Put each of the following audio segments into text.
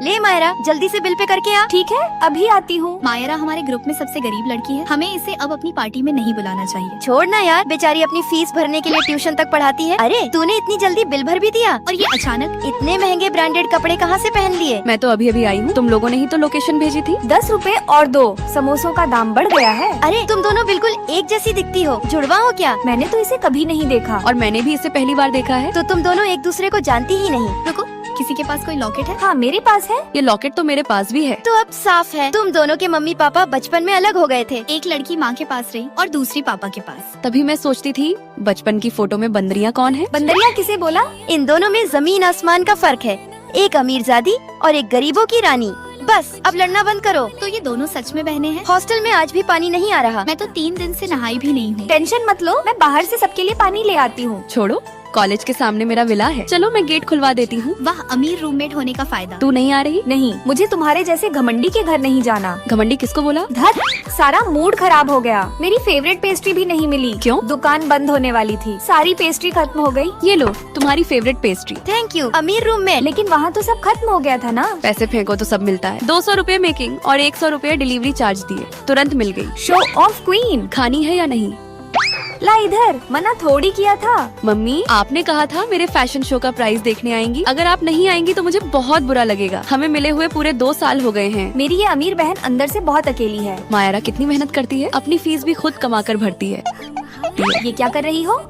ले मायरा, जल्दी से बिल पे करके आ। ठीक है, अभी आती हूँ। मायरा हमारे ग्रुप में सबसे गरीब लड़की है, हमें इसे अब अपनी पार्टी में नहीं बुलाना चाहिए। छोड़ ना यार, बेचारी अपनी फीस भरने के लिए ट्यूशन तक पढ़ाती है। अरे तूने इतनी जल्दी बिल भर भी दिया? और ये अचानक इतने महंगे ब्रांडेड कपड़े कहाँ से पहन लिए? मैं तो अभी अभी आई हूँ, तुम लोगों ने ही तो लोकेशन भेजी थी। 10 रुपए और 2 समोसों का दाम बढ़ गया है। अरे तुम दोनों बिल्कुल एक जैसी दिखती हो, जुड़वा हो क्या? मैंने तो इसे कभी नहीं देखा। और मैंने भी इसे पहली बार देखा है। तो तुम दोनों एक दूसरे को जानती ही नहीं। रुको, किसी के पास कोई लॉकेट है? हाँ, मेरे पास है। ये लॉकेट तो मेरे पास भी है। तो अब साफ है, तुम दोनों के मम्मी पापा बचपन में अलग हो गए थे। एक लड़की माँ के पास रही और दूसरी पापा के पास। तभी मैं सोचती थी बचपन की फोटो में बंदरियाँ कौन है। बंदरिया किसे बोला? इन दोनों में जमीन आसमान का फर्क है, एक अमीरजादी और एक गरीबों की रानी। बस अब लड़ना बंद करो। तो ये दोनों सच में बहनें हैं? हॉस्टल में आज भी पानी नहीं आ रहा। मैं तो 3 दिन से नहाई भी नहीं हूँ। टेंशन मत लो, मैं बाहर से सबके लिए पानी ले आती हूँ। छोड़ो, कॉलेज के सामने मेरा विला है, चलो मैं गेट खुलवा देती हूँ। वाह, अमीर रूममेट होने का फायदा। तू नहीं आ रही? नहीं, मुझे तुम्हारे जैसे घमंडी के घर नहीं जाना। घमंडी किसको बोला? धत, सारा मूड खराब हो गया। मेरी फेवरेट पेस्ट्री भी नहीं मिली। क्यों? दुकान बंद होने वाली थी, सारी पेस्ट्री खत्म हो गई। ये लो तुम्हारी फेवरेट पेस्ट्री। थैंक यू अमीर रूममेट। लेकिन वहाँ तो सब खत्म हो गया था ना। पैसे फेंको तो सब मिलता है। 200 रुपए मेकिंग और 100 रुपए डिलीवरी चार्ज दिए, तुरंत मिल गई। Show off queen. खानी है या नहीं? ला इधर, मना थोड़ी किया था। मम्मी, आपने कहा था मेरे फैशन शो का प्राइस देखने आएंगी। अगर आप नहीं आएंगी तो मुझे बहुत बुरा लगेगा। हमें मिले हुए पूरे 2 साल हो गए हैं। मेरी ये अमीर बहन अंदर से बहुत अकेली है। मायरा कितनी मेहनत करती है, अपनी फीस भी खुद कमा कर भरती है। ये क्या कर रही हो?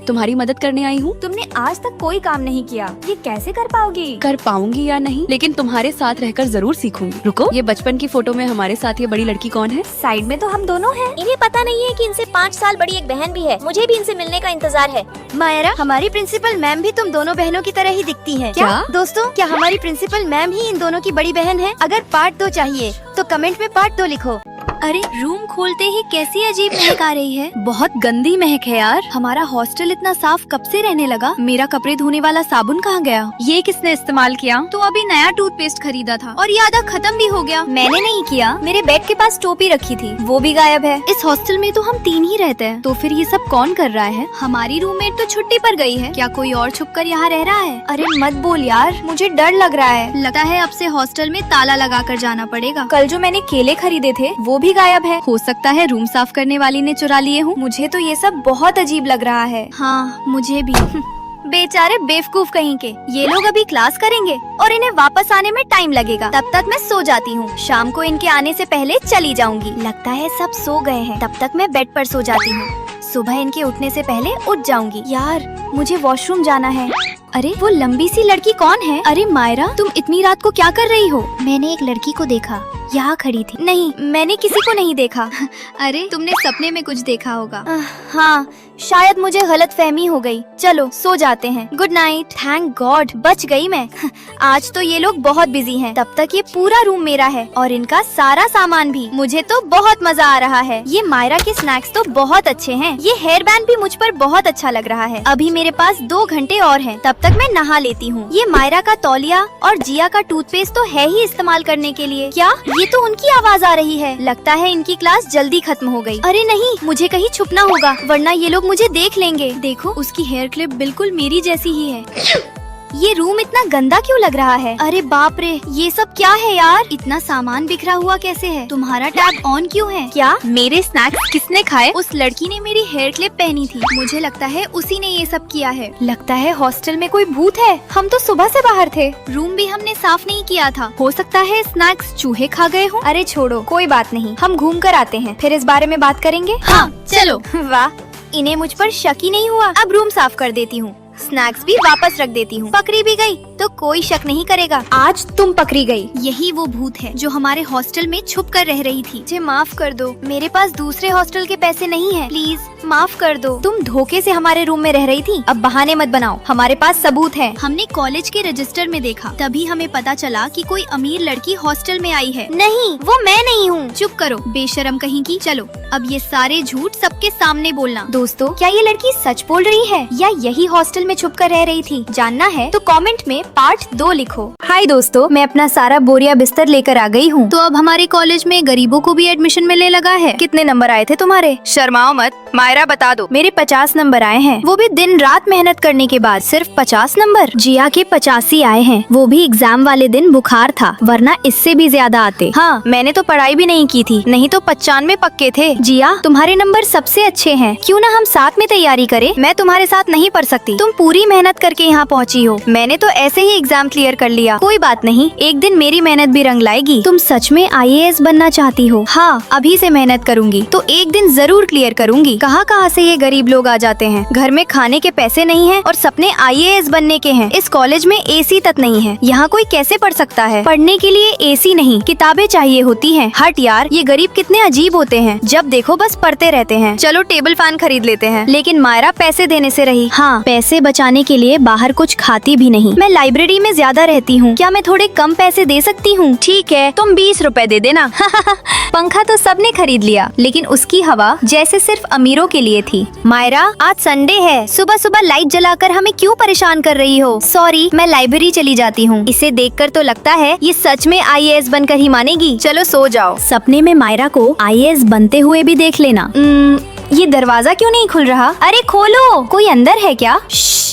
तुम्हारी मदद करने आई हूँ। तुमने आज तक कोई काम नहीं किया, ये कैसे कर पाओगी? कर पाऊंगी या नहीं, लेकिन तुम्हारे साथ रहकर जरूर सीखूंगी। रुको, ये बचपन की फोटो में हमारे साथ ये बड़ी लड़की कौन है? साइड में तो हम दोनों हैं। इन्हें पता नहीं है कि इनसे 5 साल बड़ी एक बहन भी है। मुझे भी इनसे मिलने का इंतजार है। मायरा, हमारी प्रिंसिपल मैम भी तुम दोनों बहनों की तरह ही दिखती हैं। क्या? दोस्तों, क्या हमारी प्रिंसिपल मैम ही इन दोनों की बड़ी बहन है? अगर पार्ट 2 चाहिए तो कमेंट में पार्ट 2 लिखो। अरे रूम खोलते ही कैसी अजीब महक आ रही है। बहुत गंदी महक है यार। हमारा हॉस्टल इतना साफ कब से रहने लगा? मेरा कपड़े धोने वाला साबुन कहाँ गया? ये किसने इस्तेमाल किया? तो अभी नया टूथपेस्ट खरीदा था और ये आधा खत्म भी हो गया। मैंने नहीं किया, मेरे बेड के पास टोपी रखी थी, वो भी गायब है। इस हॉस्टल में तो हम 3 ही रहते हैं, तो फिर ये सब कौन कर रहा है? हमारी रूममेट तो छुट्टी पर गई है, क्या कोई और छुप कर यहाँ रह रहा है? अरे मत बोल यार, मुझे डर लग रहा है। लगता है अब से हॉस्टल में ताला लगा कर जाना पड़ेगा। कल जो मैंने केले खरीदे थे वो भी गायब है। हो सकता है रूम साफ करने वाली ने चुरा लिए हूँ। मुझे तो ये सब बहुत अजीब लग रहा है। हाँ, मुझे भी। बेचारे बेवकूफ कहीं के, ये लोग अभी क्लास करेंगे और इन्हें वापस आने में टाइम लगेगा। तब तक मैं सो जाती हूँ, शाम को इनके आने से पहले चली जाऊंगी। लगता है सब सो गए हैं, तब तक मैं बेड पर सो जाती हूँ। सुबह इनके उठने से पहले उठ जाऊंगी। यार, मुझे वॉशरूम जाना है। अरे वो लंबी सी लड़की कौन है? अरे मायरा, तुम इतनी रात को क्या कर रही हो? मैंने एक लड़की को देखा, यहाँ खड़ी थी। नहीं, मैंने किसी को नहीं देखा। अरे तुमने सपने में कुछ देखा होगा। हाँ, शायद मुझे गलत फहमी हो गई। चलो सो जाते हैं। Good night. थैंक गॉड, बच गई मैं। आज तो ये लोग बहुत बिजी हैं। तब तक ये पूरा रूम मेरा है और इनका सारा सामान भी। मुझे तो बहुत मजा आ रहा है। ये मायरा के स्नैक्स तो बहुत अच्छे हैं। ये हेयर बैंड भी मुझ पर बहुत अच्छा लग रहा है। अभी मेरे पास 2 घंटे और हैं, तब तक मैं नहा लेती हूँ। ये मायरा का तौलिया और जिया का टूथपेस्ट तो है ही इस्तेमाल करने के लिए। क्या ये तो उनकी आवाज आ रही है? लगता है इनकी क्लास जल्दी खत्म हो गई। अरे नहीं, मुझे कहीं छुपना होगा वरना ये लोग मुझे देख लेंगे। देखो, उसकी हेयर क्लिप बिल्कुल मेरी जैसी ही है। ये रूम इतना गंदा क्यों लग रहा है? अरे बाप रे, ये सब क्या है यार? इतना सामान बिखरा हुआ कैसे है? तुम्हारा टैब ऑन क्यों है? क्या? मेरे स्नैक्स किसने खाए? उस लड़की ने मेरी हेयर क्लिप पहनी थी, मुझे लगता है उसी ने ये सब किया है। लगता है हॉस्टल में कोई भूत है। हम तो सुबह से बाहर थे। रूम भी हमने साफ नहीं किया था, हो सकता है स्नैक्स चूहे खा गए हो। अरे छोड़ो, कोई बात नहीं, हम घूम कर आते हैं, फिर इस बारे में बात करेंगे। हाँ चलो। वाह, इन्हें मुझ पर शक ही नहीं हुआ। अब रूम साफ कर देती हूँ, स्नैक्स भी वापस रख देती हूँ। पकड़ी भी गई तो कोई शक नहीं करेगा। आज तुम पकड़ी गई। यही वो भूत है जो हमारे हॉस्टल में छुप कर रह रही थी। मुझे माफ कर दो, मेरे पास दूसरे हॉस्टल के पैसे नहीं हैं। प्लीज माफ कर दो। तुम धोखे से हमारे रूम में रह रही थी, अब बहाने मत बनाओ, हमारे पास सबूत है। हमने कॉलेज के रजिस्टर में देखा, तभी हमें पता चला कि कोई अमीर लड़की हॉस्टल में आई है। नहीं, वो मैं नहीं हूँ। चुप करो, बेशरम कहीं की। चलो अब ये सारे झूठ सबके सामने बोलना। दोस्तों, क्या ये लड़की सच बोल रही है या यही हॉस्टल में छुप कर रह रही थी? जानना है तो कमेंट में पार्ट 2 लिखो। हाय दोस्तों, मैं अपना सारा बोरिया बिस्तर लेकर आ गई हूँ। तो अब हमारे कॉलेज में गरीबों को भी एडमिशन मिलने लगा है। कितने नंबर आए थे तुम्हारे? शर्माओ मत, मायरा बता दो। मेरे 50 नंबर आए हैं, वो भी दिन रात मेहनत करने के बाद। सिर्फ 50 नंबर? जिया के 85 आए हैं, वो भी एग्जाम वाले दिन बुखार था, वरना इससे भी ज्यादा आते। हाँ, मैंने तो पढ़ाई भी नहीं की थी, नहीं तो 95 पक्के थे। जिया, तुम्हारे नंबर सबसे अच्छे हैं, क्यों ना हम साथ में तैयारी करें? मैं तुम्हारे साथ नहीं पढ़ सकती, तुम पूरी मेहनत करके यहाँ पहुँची हो। मैंने तो ऐसे ही एग्जाम क्लियर कर लिया। कोई बात नहीं, एक दिन मेरी मेहनत भी रंग लाएगी। तुम सच में IAS बनना चाहती हो? हाँ, अभी से मेहनत करूंगी तो एक दिन जरूर क्लियर करूंगी। कहाँ से ये गरीब लोग आ जाते हैं, घर में खाने के पैसे नहीं है और सपने IAS बनने के हैं। इस कॉलेज में AC तक नहीं है, यहाँ कोई कैसे पढ़ सकता है? पढ़ने के लिए AC नहीं, किताबें चाहिए होती हैं। हट यार, ये गरीब कितने अजीब होते हैं, जब देखो बस पढ़ते रहते हैं। चलो टेबल फैन खरीद लेते हैं। लेकिन मायरा पैसे देने से रही। हाँ, पैसे बचाने के लिए बाहर कुछ खाती भी नहीं। मैं लाइब्रेरी में ज्यादा रहती हूँ, क्या मैं थोड़े कम पैसे दे सकती हूँ? ठीक है, तुम 20 रुपए दे देना। पंखा तो सबने खरीद लिया, लेकिन उसकी हवा जैसे सिर्फ अमीरों के लिए थी। मायरा, आज संडे है, सुबह सुबह लाइट जलाकर हमें क्यों परेशान कर रही हो? सॉरी, मैं लाइब्रेरी चली जाती हूँ। इसे देखकर तो लगता है ये सच में IAS बनकर ही मानेगी। चलो सो जाओ। सपने में मायरा को IAS बनते हुए भी देख लेना। ये दरवाजा क्यों नहीं खुल रहा? अरे खोलो, कोई अंदर है क्या?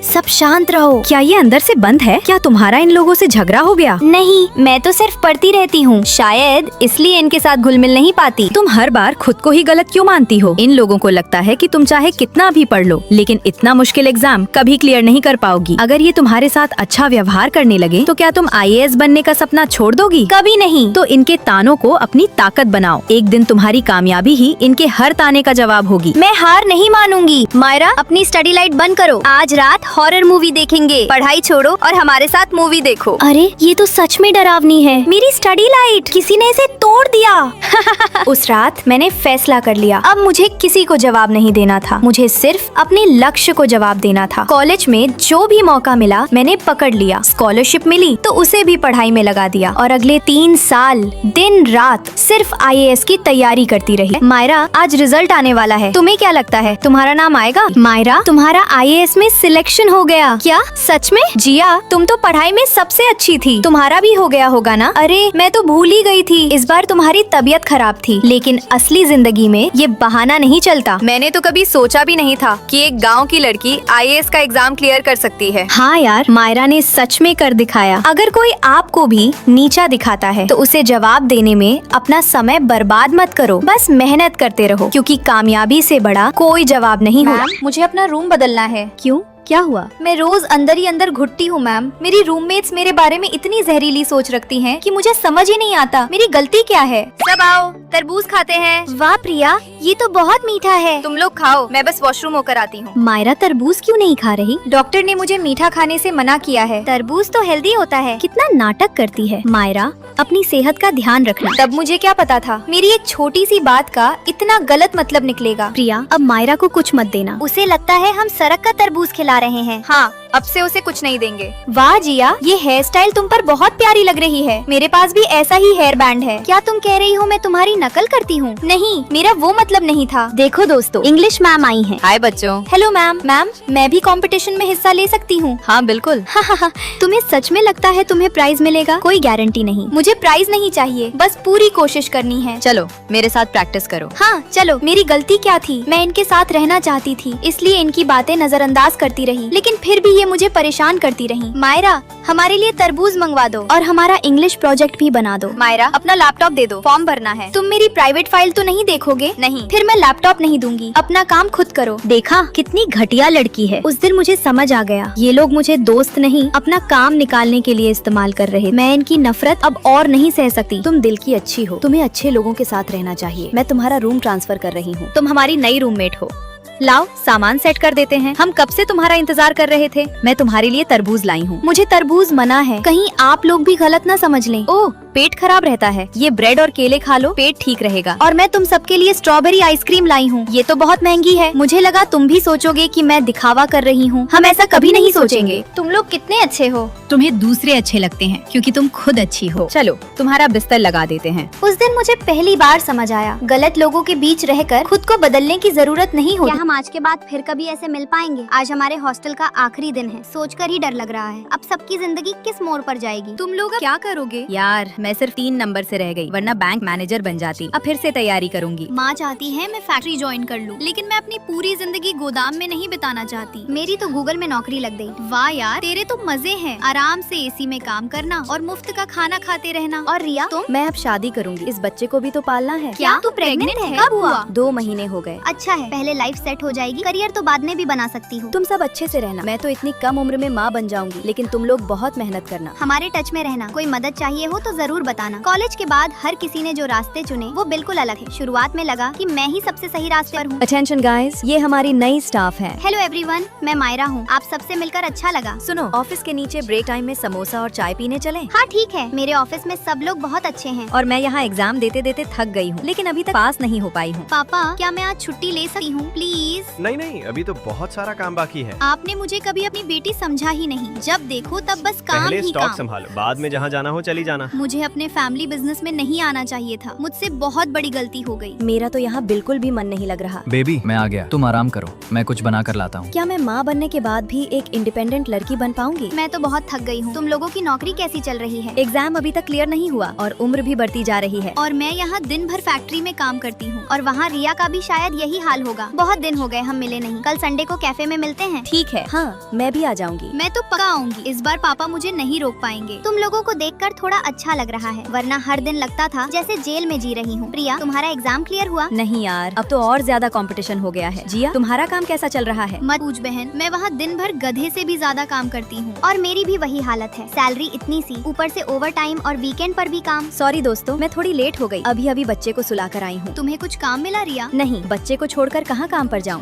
सब शांत रहो। क्या ये अंदर से बंद है? क्या तुम्हारा इन लोगों से झगड़ा हो गया? नहीं, मैं तो सिर्फ पढ़ती रहती हूँ, शायद इसलिए इनके साथ घुल मिल नहीं पाती। तुम हर बार खुद को ही गलत क्यों मानती हो? इन लोगों को लगता है कि तुम चाहे कितना भी पढ़ लो, लेकिन इतना मुश्किल एग्जाम कभी क्लियर नहीं कर पाओगी। अगर ये तुम्हारे साथ अच्छा व्यवहार करने लगे तो क्या तुम IAS बनने का सपना छोड़ दोगी? कभी नहीं। तो इनके तानों को अपनी ताकत बनाओ, एक दिन तुम्हारी कामयाबी ही इनके हर ताने का जवाब होगी। मैं हार नहीं मानूंगी। मायरा, अपनी स्टडी लाइट बंद करो, आज रात हॉरर मूवी देखेंगे। पढ़ाई छोड़ो और हमारे साथ मूवी देखो। अरे ये तो सच में डरावनी है। मेरी स्टडी लाइट, किसी ने इसे तोड़ दिया। उस रात मैंने फैसला कर लिया, अब मुझे किसी को जवाब नहीं देना था, मुझे सिर्फ अपने लक्ष्य को जवाब देना था। कॉलेज में जो भी मौका मिला मैंने पकड़ लिया। स्कॉलरशिप मिली तो उसे भी पढ़ाई में लगा दिया और अगले 3 साल दिन रात सिर्फ IAS की तैयारी करती रही। मायरा, आज रिजल्ट आने वाला है, तुम्हें क्या लगता है तुम्हारा नाम आएगा? मायरा, तुम्हारा IAS में सिलेक्शन हो गया। क्या सच में? जिया, तुम तो पढ़ाई में सबसे अच्छी थी, तुम्हारा भी हो गया होगा ना? अरे मैं तो भूल ही गई थी, इस बार तुम्हारी तबीयत खराब थी। लेकिन असली जिंदगी में ये बहाना नहीं चलता। मैंने तो कभी सोचा भी नहीं था कि एक गांव की लड़की IAS का एग्जाम क्लियर कर सकती है। हाँ यार, मायरा ने सच में कर दिखाया। अगर कोई आपको भी नीचा दिखाता है तो उसे जवाब देने में अपना समय बर्बाद मत करो, बस मेहनत करते रहो, क्योंकि कामयाबी से बड़ा कोई जवाब नहीं हो। मुझे अपना रूम बदलना है। क्यों, क्या हुआ? मैं रोज अंदर ही अंदर घुटती हूँ मैम। मेरी रूममेट्स मेरे बारे में इतनी जहरीली सोच रखती हैं कि मुझे समझ ही नहीं आता मेरी गलती क्या है। सब आओ, तरबूज खाते हैं। वाह प्रिया, ये तो बहुत मीठा है। तुम लोग खाओ, मैं बस वॉशरूम होकर आती हूँ। मायरा तरबूज क्यों नहीं खा रही? डॉक्टर ने मुझे मीठा खाने से मना किया है। तरबूज तो हेल्दी होता है। कितना नाटक करती है। मायरा, अपनी सेहत का ध्यान रखना। तब मुझे क्या पता था मेरी एक छोटी सी बात का इतना गलत मतलब निकलेगा। प्रिया, अब मायरा को कुछ मत देना, उसे लगता है हम सड़क का तरबूज खिला रहे हैं। हाँ, अब से उसे कुछ नहीं देंगे। वाह जिया, ये हेयर स्टाइल तुम पर बहुत प्यारी लग रही है। मेरे पास भी ऐसा ही हेयर बैंड है। क्या तुम कह रही हो मैं तुम्हारी नकल करती हूँ? नहीं, मेरा वो मतलब नहीं था। देखो दोस्तों, इंग्लिश मैम आई हैं। हाय बच्चों। Hello ma'am. मैम, मैं भी कंपटीशन में हिस्सा ले सकती हूँ? हाँ बिल्कुल। तुम्हें सच में लगता है तुम्हें प्राइज मिलेगा? कोई गारंटी नहीं। मुझे प्राइज नहीं चाहिए, बस पूरी कोशिश करनी है। चलो मेरे साथ प्रैक्टिस करो। हाँ चलो। मेरी गलती क्या थी? मैं इनके साथ रहना चाहती थी, इसलिए इनकी बातें नजरअंदाज करती रही, लेकिन फिर भी ये मुझे परेशान करती रही। मायरा, हमारे लिए तरबूज मंगवा दो और हमारा इंग्लिश प्रोजेक्ट भी बना दो। मायरा, अपना लैपटॉप दे दो, फॉर्म भरना है। तुम मेरी प्राइवेट फाइल तो नहीं देखोगे? नहीं। फिर मैं लैपटॉप नहीं दूंगी, अपना काम खुद करो। देखा कितनी घटिया लड़की है। उस दिन मुझे समझ आ गया, ये लोग मुझे दोस्त नहीं अपना काम निकालने के लिए इस्तेमाल कर रहे। मैं इनकी नफरत अब और नहीं सह सकती। तुम दिल की अच्छी हो, तुम्हें अच्छे लोगों के साथ रहना चाहिए। मैं तुम्हारा रूम ट्रांसफर कर रही हूँ, तुम हमारी नई रूममेट हो। लाओ सामान सेट कर देते हैं, हम कब से तुम्हारा इंतजार कर रहे थे। मैं तुम्हारे लिए तरबूज लाई हूँ। मुझे तरबूज मना है, कहीं आप लोग भी गलत ना समझ लें। ओह, पेट खराब रहता है। ये ब्रेड और केले खा लो, पेट ठीक रहेगा। और मैं तुम सबके लिए स्ट्रॉबेरी आइसक्रीम लाई हूँ। ये तो बहुत महंगी है। मुझे लगा तुम भी सोचोगे कि मैं दिखावा कर रही हूँ। हम ऐसा कभी नहीं सोचेंगे। तुम लोग कितने अच्छे हो। तुम्हें दूसरे अच्छे लगते हैं क्योंकि तुम खुद अच्छी हो। चलो तुम्हारा बिस्तर लगा देते हैं। उस दिन मुझे पहली बार समझ आया, गलत लोगों के बीच रहकर खुद को बदलने की जरूरत नहीं होती। क्या हम आज के बाद फिर कभी ऐसे मिल पाएंगे? आज हमारे हॉस्टल का आखिरी दिन है, सोचकर ही डर लग रहा है। अब सबकी जिंदगी किस मोड़ पर जाएगी? तुम लोग क्या करोगे? यार मैं सिर्फ 3 नंबर से रह गई, वरना बैंक मैनेजर बन जाती। अब फिर से तैयारी करूंगी। माँ चाहती है मैं फैक्ट्री ज्वाइन कर लूँ, लेकिन मैं अपनी पूरी जिंदगी गोदाम में नहीं बिताना चाहती। मेरी तो गूगल में नौकरी लग गई। वाह यार, तेरे तो मजे हैं, आराम से एसी में काम करना और मुफ्त का खाना खाते रहना। और रिया तुम? मैं अब शादी करूंगी, इस बच्चे को भी तो पालना है। क्या तू प्रेग्नेंट है? कब हुआ? 2 महीने हो गए। अच्छा है, पहले लाइफ सेट हो जाएगी, करियर तो बाद में भी बना सकती हूँ। तुम सब अच्छे से रहना। मैं तो इतनी कम उम्र में माँ बन जाऊंगी, लेकिन तुम लोग बहुत मेहनत करना। हमारे टच में रहना। कोई मदद चाहिए हो तो जरूर बताना। कॉलेज के बाद हर किसी ने जो रास्ते चुने वो बिल्कुल अलग है। शुरुआत में लगा कि मैं ही सबसे सही रास्ते पर हूँ। अटेंशन गाइस, ये हमारी नई स्टाफ है। हेलो एवरीवन, मैं मायरा हूँ। आप सबसे मिलकर अच्छा लगा। सुनो, ऑफिस के नीचे ब्रेक टाइम में समोसा और चाय पीने चलें? हाँ ठीक है, मेरे ऑफिस में सब लोग बहुत अच्छे हैं। और मैं यहाँ एग्जाम देते देते थक गई हूँ, लेकिन अभी तक पास नहीं हो पाई हूँ। पापा, क्या मैं आज छुट्टी ले सकती हूँ प्लीज? नहीं, अभी तो बहुत सारा काम बाकी है। आपने मुझे कभी अपनी बेटी समझा ही नहीं। जब देखो तब बस काम पहले ही स्टॉक काम। संभालो, बाद में जहाँ जाना हो चली जाना। मुझे अपने फैमिली बिजनेस में नहीं आना चाहिए था। मुझसे बहुत बड़ी गलती हो गई। मेरा तो यहाँ बिल्कुल भी मन नहीं लग रहा। बेबी मैं आ गया, तुम आराम करो, मैं कुछ बना कर लाता हूँ। क्या मैं माँ बनने के बाद भी एक इंडिपेंडेंट लड़की बन पाऊंगी? मैं तो बहुत थक गई हूँ। तुम लोगों की नौकरी कैसी चल रही है? एग्जाम अभी तक क्लियर नहीं हुआ और उम्र भी बढ़ती जा रही है। और मैं यहाँ दिन भर फैक्ट्री में काम करती हूँ। और वहाँ रिया का भी शायद यही हाल होगा। बहुत दिन हो गए हम मिले नहीं। कल संडे को कैफे में मिलते हैं। ठीक है, हाँ मैं भी आ जाऊंगी। मैं तो पक्का आऊंगी। इस बार पापा मुझे नहीं रोक पाएंगे। तुम लोगों को देखकर थोड़ा अच्छा लग रहा है, वरना हर दिन लगता था जैसे जेल में जी रही हूँ। प्रिया, तुम्हारा एग्जाम क्लियर हुआ? नहीं यार, अब तो और ज्यादा कंपटीशन हो गया है। जिया, तुम्हारा काम कैसा चल रहा है? मत पूछ बहन, मैं वहाँ दिन भर गधे से भी ज्यादा काम करती हूँ। और मेरी भी वही हालत है। सैलरी इतनी सी, ऊपर से ओवर टाइम और वीकेंड पर भी काम। सॉरी दोस्तों, मैं थोड़ी लेट हो गई। अभी बच्चे को सुला कर आई हूँ। तुम्हें कुछ काम मिला रिया? नहीं, बच्चे को छोड़कर कहाँ काम पर जाऊँ।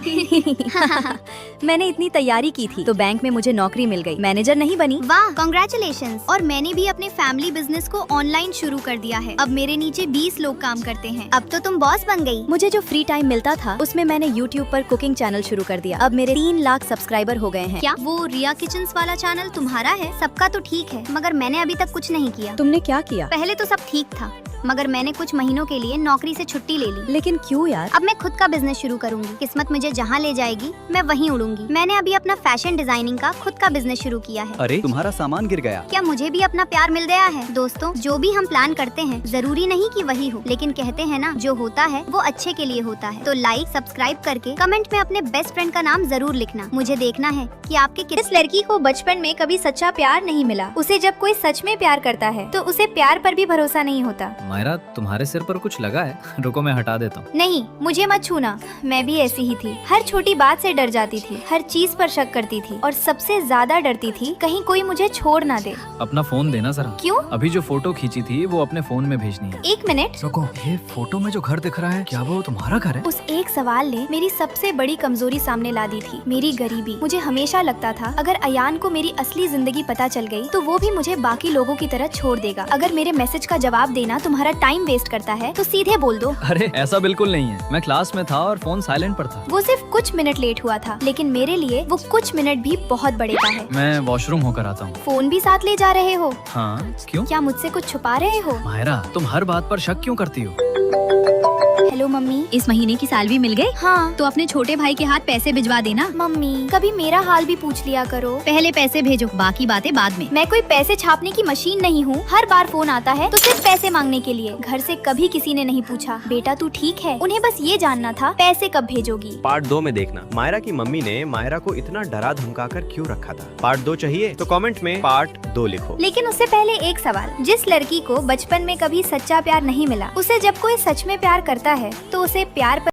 मैंने इतनी तैयारी की थी तो बैंक में मुझे नौकरी मिल गई। मैनेजर नहीं बनी। वाह, कांग्रेचुलेशंस। और मैंने भी अपने फैमिली बिजनेस को ऑनलाइन शुरू कर दिया है। अब मेरे नीचे 20 लोग काम करते हैं। अब तो तुम बॉस बन गई। मुझे जो फ्री टाइम मिलता था उसमें मैंने YouTube पर कुकिंग चैनल शुरू कर दिया। अब मेरे 3 लाख सब्सक्राइबर हो गए हैं। क्या वो रिया किचन्स वाला चैनल तुम्हारा है? सबका तो ठीक है, मगर मैंने अभी तक कुछ नहीं किया। तुमने क्या किया? पहले तो सब ठीक था, मगर मैंने कुछ महीनों के लिए नौकरी से छुट्टी ले ली। लेकिन क्यों यार? अब मैं खुद का बिजनेस शुरू करूंगी। किस्मत मुझे जहाँ ले जाएगी मैं वहीं उड़ूंगी। मैंने अभी अपना फैशन डिजाइनिंग का खुद का बिजनेस शुरू किया है। अरे तुम्हारा सामान गिर गया। क्या मुझे भी अपना प्यार मिल गया है? दोस्तों, जो भी हम प्लान करते हैं जरूरी नहीं कि वही हो, लेकिन कहते हैं ना, जो होता है वो अच्छे के लिए होता है। तो लाइक, सब्सक्राइब करके कमेंट में अपने बेस्ट फ्रेंड का नाम जरूर लिखना। मुझे देखना है कि आपके इस लड़की को बचपन में कभी सच्चा प्यार नहीं मिला। उसे जब कोई सच में प्यार करता है तो उसे प्यार पर भी भरोसा नहीं होता। मायरा, तुम्हारे सिर पर कुछ लगा है? रुको मैं हटा देता हूँ। नहीं, मुझे मत छूना। मैं भी ऐसी ही थी। हर छोटी बात से डर जाती थी, हर चीज पर शक करती थी, और सबसे ज्यादा डरती थी कहीं कोई मुझे छोड़ ना दे। अपना फोन देना जरा। क्यों? अभी जो फोटो खींची थी वो अपने फोन में भेजनी है। 1 मिनट। रुको, ये फोटो में जो घर दिख रहा है, क्या वो तुम्हारा घर है? उस एक सवाल ने मेरी सबसे बड़ी कमजोरी सामने ला दी थी, मेरी गरीबी। मुझे हमेशा लगता था अगर अयान को मेरी असली जिंदगी पता चल गई तो वो भी मुझे बाकी लोगों की तरह छोड़ देगा। अगर मेरे मैसेज का जवाब देना तुम्हारा टाइम वेस्ट करता है तो सीधे बोल दो। अरे ऐसा बिल्कुल नहीं है, मैं क्लास में था और फोन साइलेंट पर था। वो सिर्फ कुछ मिनट लेट हुआ था, लेकिन मेरे लिए वो कुछ मिनट भी बहुत बड़े का है। मैं वॉशरूम होकर आता हूँ। फोन भी साथ ले जा रहे हो? हाँ, क्यों? क्या मुझसे कुछ छुपा रहे हो? मायरा, तुम हर बात पर शक क्यों करती हो? Hello mummy. इस महीने की सैलरी मिल गई? हाँ। तो अपने छोटे भाई के हाथ पैसे भिजवा देना। मम्मी, कभी मेरा हाल भी पूछ लिया करो। पहले पैसे भेजो, बाकी बातें बाद में। मैं कोई पैसे छापने की मशीन नहीं हूँ। हर बार फोन आता है तो सिर्फ पैसे मांगने के लिए। घर से कभी किसी ने नहीं पूछा बेटा तू ठीक है। उन्हें बस ये जानना था पैसे कब भेजोगी। पार्ट 2 में देखना मायरा की मम्मी ने मायरा को इतना डरा धमका कर क्यों रखा था। पार्ट 2 चाहिए तो कमेंट में पार्ट 2 लिखो। लेकिन उससे पहले एक सवाल, जिस लड़की को बचपन में कभी सच्चा प्यार नहीं मिला, उसे जब कोई सच में प्यार करता है तो उसे प्यार